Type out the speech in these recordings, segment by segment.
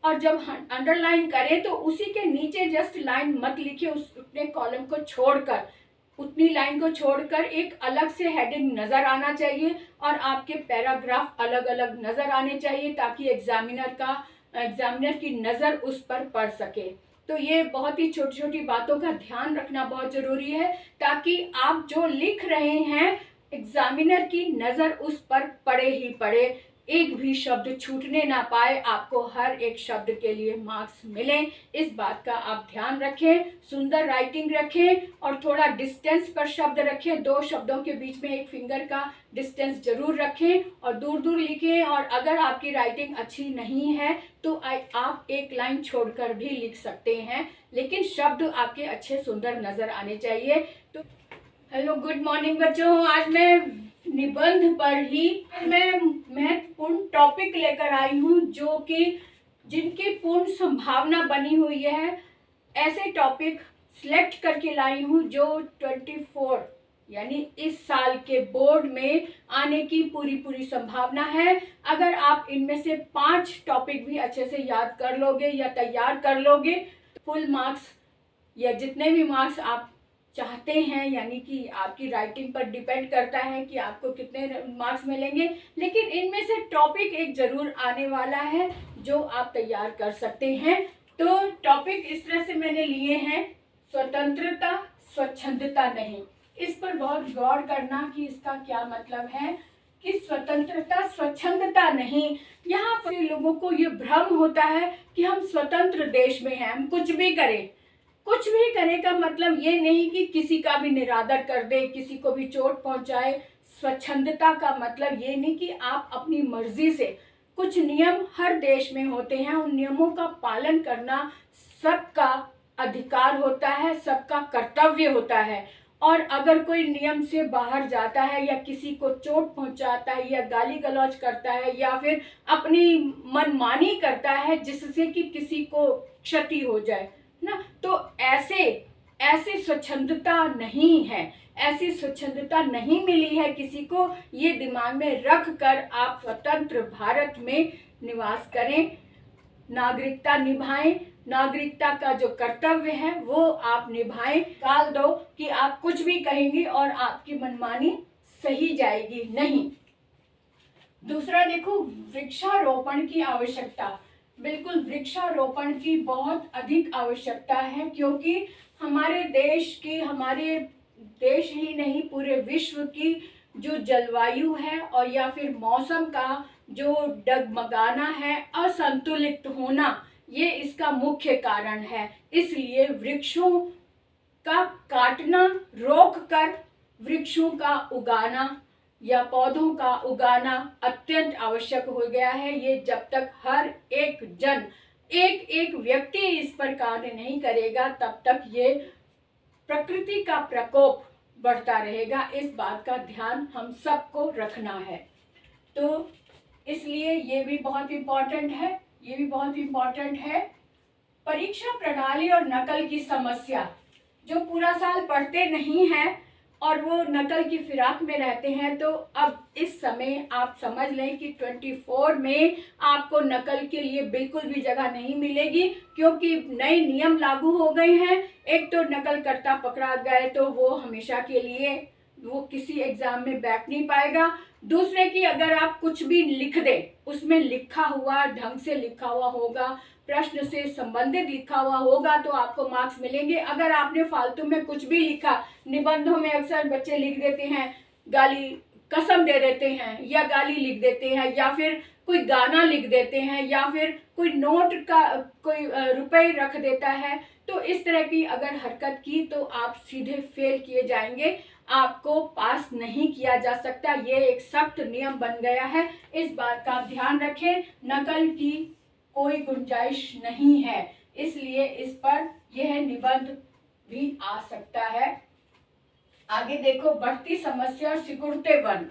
और जब अंडरलाइन करें तो उसी के नीचे जस्ट लाइन मत लिखिए, उतने कॉलम को छोड़कर, उतनी लाइन को छोड़कर एक अलग से हेडिंग नज़र आना चाहिए और आपके पैराग्राफ अलग अलग नज़र आने चाहिए ताकि एग्जामिनर की नज़र उस पर पड़ सके। तो ये बहुत ही छोटी छोटी बातों का ध्यान रखना बहुत ज़रूरी है ताकि आप जो लिख रहे हैं एग्जामिनर की नज़र उस पर पड़े ही पड़े, एक भी शब्द छूटने ना पाए, आपको हर एक शब्द के लिए मार्क्स मिलें। इस बात का आप ध्यान रखें, सुंदर राइटिंग रखें और थोड़ा डिस्टेंस पर शब्द रखें, दो शब्दों के बीच में एक फिंगर का डिस्टेंस जरूर रखें और दूर दूर लिखें। और अगर आपकी राइटिंग अच्छी नहीं है तो आप एक लाइन छोड़कर भी लिख सकते हैं, लेकिन शब्द आपके अच्छे सुंदर नज़र आने चाहिए। तो हेलो गुड मॉर्निंग बच्चों, आज मैं निबंध पर ही मैं महत्वपूर्ण टॉपिक लेकर आई हूँ जो कि जिनकी पूर्ण संभावना बनी हुई है। ऐसे टॉपिक सिलेक्ट करके लाई हूँ जो 24 यानी इस साल के बोर्ड में आने की पूरी संभावना है। अगर आप इनमें से 5 टॉपिक भी अच्छे से याद कर लोगे या तैयार कर लोगे, फुल मार्क्स या जितने भी मार्क्स आप चाहते हैं, यानी कि आपकी राइटिंग पर डिपेंड करता है कि आपको कितने मार्क्स मिलेंगे, लेकिन इनमें से टॉपिक एक जरूर आने वाला है जो आप तैयार कर सकते हैं। तो टॉपिक इस तरह से मैंने लिए हैं, स्वतंत्रता स्वच्छंदता नहीं। इस पर बहुत गौर करना कि इसका क्या मतलब है कि स्वतंत्रता स्वच्छंदता नहीं। यहाँ पर लोगों को ये भ्रम होता है कि हम स्वतंत्र देश में हैं, हम कुछ भी करें। कुछ भी करे का मतलब ये नहीं कि किसी का भी निरादर कर दे, किसी को भी चोट पहुंचाए। स्वच्छंदता का मतलब ये नहीं कि आप अपनी मर्जी से, कुछ नियम हर देश में होते हैं, उन नियमों का पालन करना सबका अधिकार होता है, सबका कर्तव्य होता है। और अगर कोई नियम से बाहर जाता है या किसी को चोट पहुंचाता है या गाली गलौज करता है या फिर अपनी मनमानी करता है जिससे कि किसी को क्षति हो जाए ना, तो ऐसे स्वच्छंदता नहीं है, ऐसी स्वच्छंदता नहीं मिली है किसी को। ये दिमाग में रख कर आप स्वतंत्र भारत में निवास करें, नागरिकता निभाएं, नागरिकता का जो कर्तव्य है वो आप निभाएं। टाल दो कि आप कुछ भी कहेंगे और आपकी मनमानी सही जाएगी नहीं। दूसरा देखो, वृक्षारोपण की आवश्यकता। बिल्कुल वृक्षारोपण की बहुत अधिक आवश्यकता है, क्योंकि हमारे देश ही नहीं पूरे विश्व की जो जलवायु है और या फिर मौसम का जो डगमगाना है, असंतुलित होना, ये इसका मुख्य कारण है। इसलिए वृक्षों का काटना रोककर वृक्षों का उगाना या पौधों का उगाना अत्यंत आवश्यक हो गया है। ये जब तक हर एक जन, एक व्यक्ति इस पर कार्य नहीं करेगा तब तक ये प्रकृति का प्रकोप बढ़ता रहेगा। इस बात का ध्यान हम सबको रखना है। तो इसलिए ये भी बहुत इम्पोर्टेंट है। परीक्षा प्रणाली और नकल की समस्या। जो पूरा साल पढ़ते नहीं हैं और वो नकल की फिराक में रहते हैं, तो अब इस समय आप समझ लें कि 24 में आपको नकल के लिए बिल्कुल भी जगह नहीं मिलेगी, क्योंकि नए नियम लागू हो गए हैं। एक तो नकल करता पकड़ा गए तो वो हमेशा के लिए वो किसी एग्जाम में बैठ नहीं पाएगा। दूसरे की अगर आप कुछ भी लिख दें, उसमें लिखा हुआ ढंग से लिखा हुआ होगा, प्रश्न से संबंधित लिखा हुआ होगा तो आपको मार्क्स मिलेंगे। अगर आपने फालतू में कुछ भी लिखा, निबंधों में अक्सर बच्चे लिख देते हैं गाली, कसम दे देते हैं या गाली लिख देते हैं या फिर कोई गाना लिख देते हैं या फिर कोई नोट का कोई रुपए रख देता है, तो इस तरह की अगर हरकत की तो आप सीधे फेल किए जाएंगे, आपको पास नहीं किया जा सकता। ये एक सख्त नियम बन गया है, इस बात का ध्यान रखें। नकल की कोई गुंजाइश नहीं है, इसलिए इस पर यह निबंध भी आ सकता है। आगे देखो, बढ़ती समस्या और सिकुड़ते वन।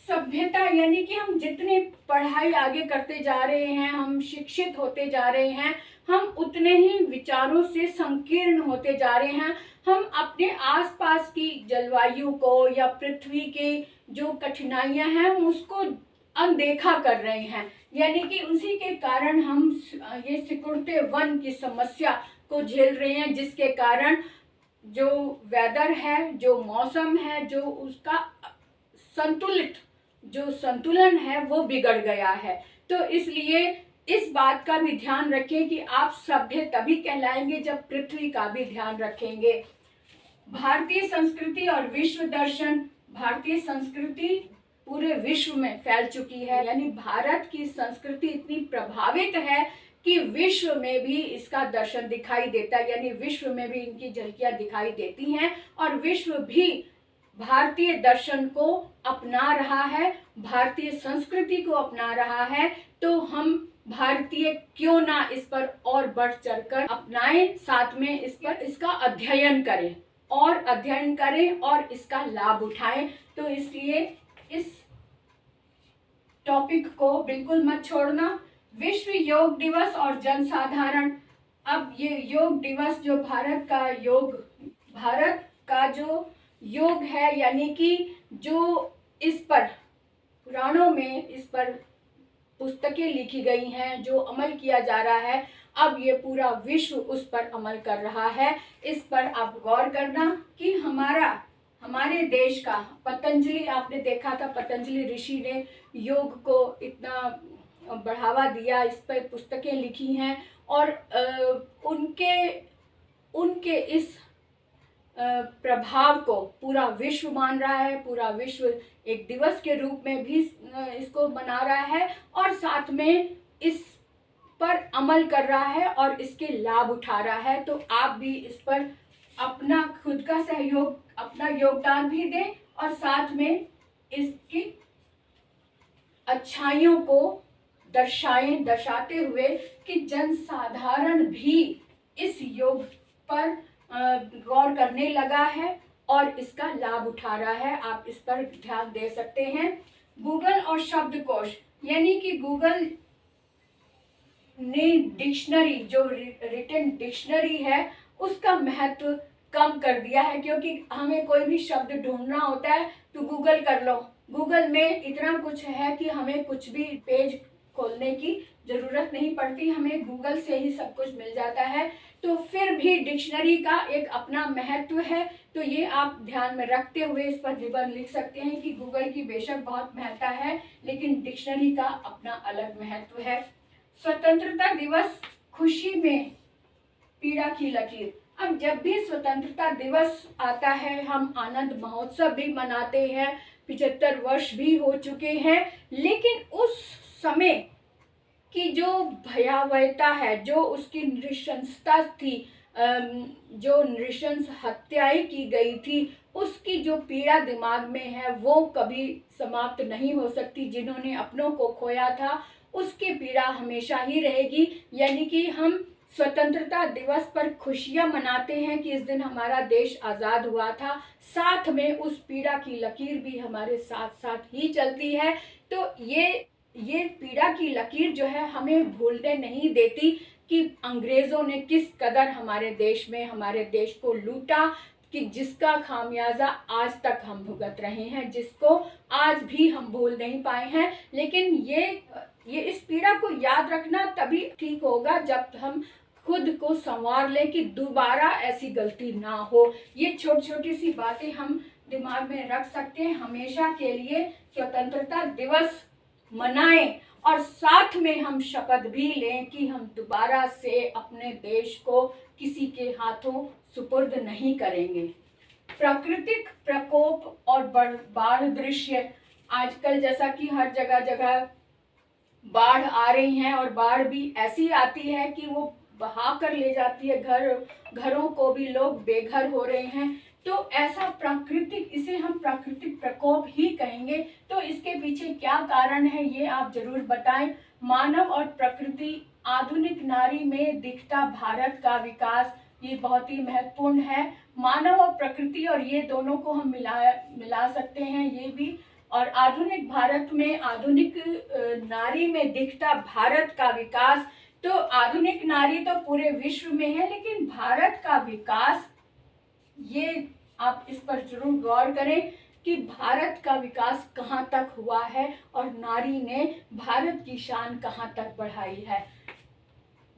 सभ्यता यानी कि हम जितनी पढ़ाई आगे करते जा रहे हैं, हम शिक्षित होते जा रहे हैं, हम उतने ही विचारों से संकीर्ण होते जा रहे हैं। हम अपने आसपास की जलवायु को या पृथ्वी के जो कठिनाइयां हैं उसको अनदेखा कर रहे हैं। यानी कि उसी के कारण हम ये सिकुड़ते वन की समस्या को झेल रहे हैं, जिसके कारण जो वेदर है, जो मौसम है, जो उसका जो संतुलन है वो बिगड़ गया है। तो इसलिए इस बात का भी ध्यान रखें कि आप सभ्य तभी कहलाएंगे जब पृथ्वी का भी ध्यान रखेंगे। भारतीय संस्कृति और विश्व दर्शन। भारतीय संस्कृति पूरे विश्व में फैल चुकी है, यानी भारत की संस्कृति इतनी प्रभावित है कि विश्व में भी इसका दर्शन दिखाई देता है, यानी विश्व में भी इनकी झलकियां दिखाई देती हैं और विश्व भी भारतीय दर्शन को अपना रहा है, भारतीय संस्कृति को अपना रहा है। तो हम भारतीय क्यों ना इस पर और बढ़ चढ़कर अपनाएं, साथ में इसका अध्ययन करें और इसका लाभ उठाएं। तो इसलिए इस टॉपिक को बिल्कुल मत छोड़ना। विश्व योग दिवस और जनसाधारण। अब ये योग दिवस जो भारत का जो योग है, यानी कि जो इस पर पुराणों में इस पर पुस्तकें लिखी गई हैं, जो अमल किया जा रहा है, अब ये पूरा विश्व उस पर अमल कर रहा है। इस पर आप गौर करना कि हमारे देश का पतंजलि, आपने देखा था पतंजलि ऋषि ने योग को इतना बढ़ावा दिया, इस पर पुस्तकें लिखी हैं और उनके इस प्रभाव को पूरा विश्व मान रहा है। पूरा विश्व एक दिवस के रूप में भी इसको मना रहा है और साथ में इस पर अमल कर रहा है और इसके लाभ उठा रहा है। तो आप भी इस पर अपना खुद का सहयोग, अपना योगदान भी दें और साथ में इसकी अच्छाइयों को दर्शाते हुए कि जनसाधारण भी इस योग पर गौर करने लगा है और इसका लाभ उठा रहा है। आप इस पर ध्यान दे सकते हैं। गूगल और शब्दकोश, यानी कि गूगल ने डिक्शनरी, जो रिटन डिक्शनरी है, उसका महत्व कम कर दिया है, क्योंकि हमें कोई भी शब्द ढूंढना होता है तो गूगल कर लो। गूगल में इतना कुछ है कि हमें कुछ भी पेज खोलने की जरूरत नहीं पड़ती, हमें गूगल से ही सब कुछ मिल जाता है। तो फिर भी डिक्शनरी का एक अपना महत्व है। तो ये आप ध्यान में रखते हुए इस पर निबंध लिख सकते हैं कि गूगल की बेशक बहुत महत्ता है, लेकिन डिक्शनरी का अपना अलग महत्व है। स्वतंत्रता दिवस, खुशी में पीड़ा की लकीर। अब जब भी स्वतंत्रता दिवस आता है, हम आनंद महोत्सव भी मनाते हैं, 75 वर्ष भी हो चुके हैं, लेकिन उस समय की जो भयावहता है, जो उसकी नृशंसता थी, जो नृशंस हत्याएं की गई थी, उसकी जो पीड़ा दिमाग में है वो कभी समाप्त नहीं हो सकती। जिन्होंने अपनों को खोया था उसकी पीड़ा हमेशा ही रहेगी। यानी कि हम स्वतंत्रता दिवस पर खुशियां मनाते हैं कि इस दिन हमारा देश आज़ाद हुआ था, साथ में उस पीड़ा की लकीर भी हमारे साथ साथ ही चलती है। तो ये पीड़ा की लकीर जो है हमें भूलने नहीं देती कि अंग्रेज़ों ने किस कदर हमारे देश में हमारे देश को लूटा, कि जिसका खामियाजा आज तक हम भुगत रहे हैं, जिसको आज भी हम भूल नहीं पाए हैं। लेकिन ये इस पीड़ा को याद रखना तभी ठीक होगा जब हम खुद को संवार लें कि दोबारा ऐसी गलती ना हो। ये छोटी छोटी सी बातें हम दिमाग में रख सकते हैं। हमेशा के लिए स्वतंत्रता दिवस मनाएं और साथ में हम शपथ भी लें कि हम दोबारा से अपने देश को किसी के हाथों सुपुर्द नहीं करेंगे। प्राकृतिक प्रकोप और बाढ़ दृश्य। आजकल जैसा कि हर जगह बाढ़ आ रही हैं और बाढ़ भी ऐसी आती है कि वो बहा कर ले जाती है, घरों को भी लोग बेघर हो रहे हैं। तो ऐसा इसे हम प्राकृतिक प्रकोप ही कहेंगे। तो इसके पीछे क्या कारण है ये आप जरूर बताएं। मानव और प्रकृति, आधुनिक नारी में दिखता भारत का विकास, ये बहुत ही महत्वपूर्ण है। मानव और प्रकृति और ये दोनों को हम मिला सकते हैं ये भी। और आधुनिक भारत में, आधुनिक नारी में दिखता भारत का विकास। तो आधुनिक नारी तो पूरे विश्व में है, लेकिन भारत का विकास, ये आप इस पर जरूर गौर करें कि भारत का विकास कहाँ तक हुआ है और नारी ने भारत की शान कहाँ तक बढ़ाई है।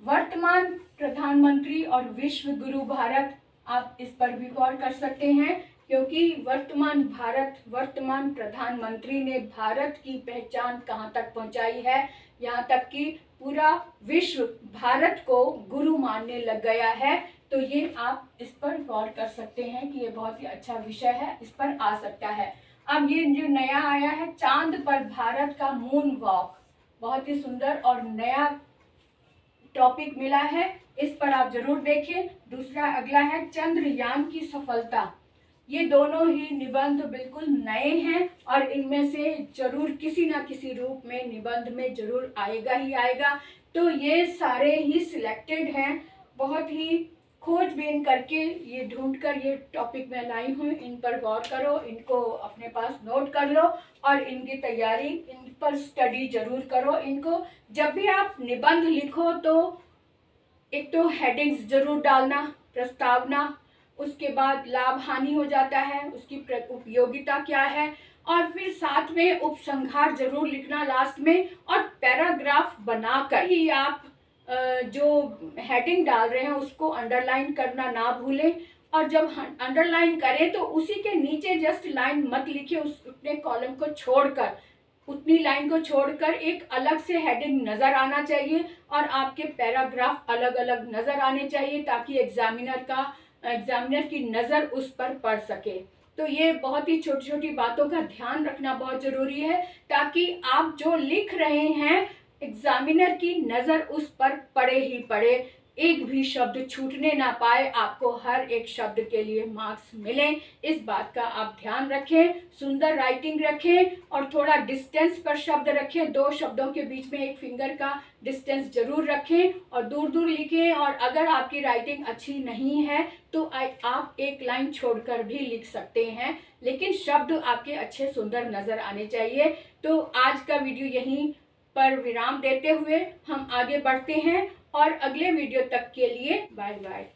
वर्तमान प्रधानमंत्री और विश्व गुरु भारत, आप इस पर भी गौर कर सकते हैं, क्योंकि वर्तमान प्रधानमंत्री ने भारत की पहचान कहाँ तक पहुँचाई है, यहाँ तक कि पूरा विश्व भारत को गुरु मानने लग गया है। तो ये आप इस पर गौर कर सकते हैं कि ये बहुत ही अच्छा विषय है, इस पर आ सकता है। अब ये जो नया आया है, चांद पर भारत का मून वॉक, बहुत ही सुंदर और नया टॉपिक मिला है, इस पर आप जरूर देखें। दूसरा अगला है चंद्रयान की सफलता। ये दोनों ही निबंध बिल्कुल नए हैं और इनमें से जरूर किसी ना किसी रूप में निबंध में जरूर आएगा ही आएगा। तो ये सारे ही सिलेक्टेड हैं, बहुत ही खोजबीन करके ये ढूंढकर ये टॉपिक में लाई हूँ। इन पर गौर करो, इनको अपने पास नोट कर लो और इनकी तैयारी, इन पर स्टडी जरूर करो। इनको जब भी आप निबंध लिखो तो एक तो हेडिंग्स जरूर डालना, प्रस्तावना, उसके बाद लाभ हानि हो जाता है, उसकी उपयोगिता क्या है, और फिर साथ में उपसंहार जरूर लिखना लास्ट में, और पैराग्राफ बनाकर ही आप जो हेडिंग डाल रहे हैं उसको अंडरलाइन करना ना भूलें। और जब अंडरलाइन करें तो उसी के नीचे जस्ट लाइन मत लिखिए, उतने कॉलम को छोड़कर, उतनी लाइन को छोड़कर एक अलग से हेडिंग नज़र आना चाहिए और आपके पैराग्राफ अलग अलग नज़र आने चाहिए, ताकि एग्जामिनर की नज़र उस पर पड़ सके। तो ये बहुत ही छोटी छोटी बातों का ध्यान रखना बहुत ज़रूरी है, ताकि आप जो लिख रहे हैं एग्जामिनर की नज़र उस पर पड़े ही पड़े, एक भी शब्द छूटने ना पाए, आपको हर एक शब्द के लिए मार्क्स मिलें। इस बात का आप ध्यान रखें, सुंदर राइटिंग रखें और थोड़ा डिस्टेंस पर शब्द रखें, दो शब्दों के बीच में एक फिंगर का डिस्टेंस जरूर रखें और दूर दूर लिखें। और अगर आपकी राइटिंग अच्छी नहीं है तो आप एक लाइन छोड़कर भी लिख सकते हैं, लेकिन शब्द आपके अच्छे सुंदर नज़र आने चाहिए। तो आज का वीडियो यहीं पर विराम देते हुए हम आगे बढ़ते हैं और अगले वीडियो तक के लिए बाय बाय।